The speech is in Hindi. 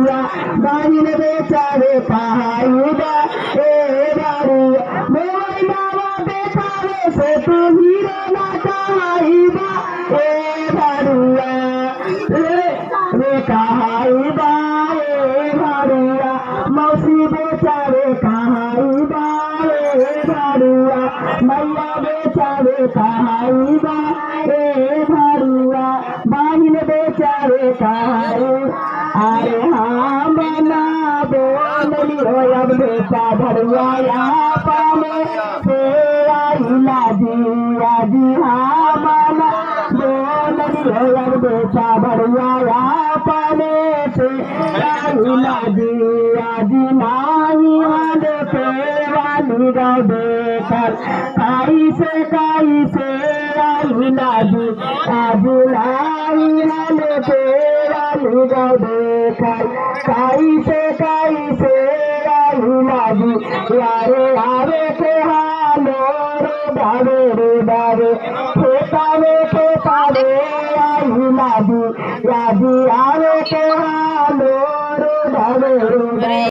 बारुआ बाहिन बेचारे कहाईबा ए बारुआ मोर बाबा बेचारे से तू हीरो ना कहाईबा ए बारुआ रे कहाईबा ए बारुआ मौसी बेचारे कहाईबा ए बारुआ मैया बेचारे कहाईबा ए बारुआ बाहिन बेचारे कहाई अरे हाँ बना बोली हो अब बेटा भरुआ यहाँ पाने से आई लाजी आजी हाँ बना बोली हो अब बेटा भरुआ यहाँ पाने से आई लाजी आजी नाही वाले पे वाली गाँव देखकर काई से आई लाजी आजी लाई वाले पे वाली गाँव देखकर काई से आई लाजी यारे आवे के हालो रे बारे खेतावे के पावे आई लाजी आवे के हालो रे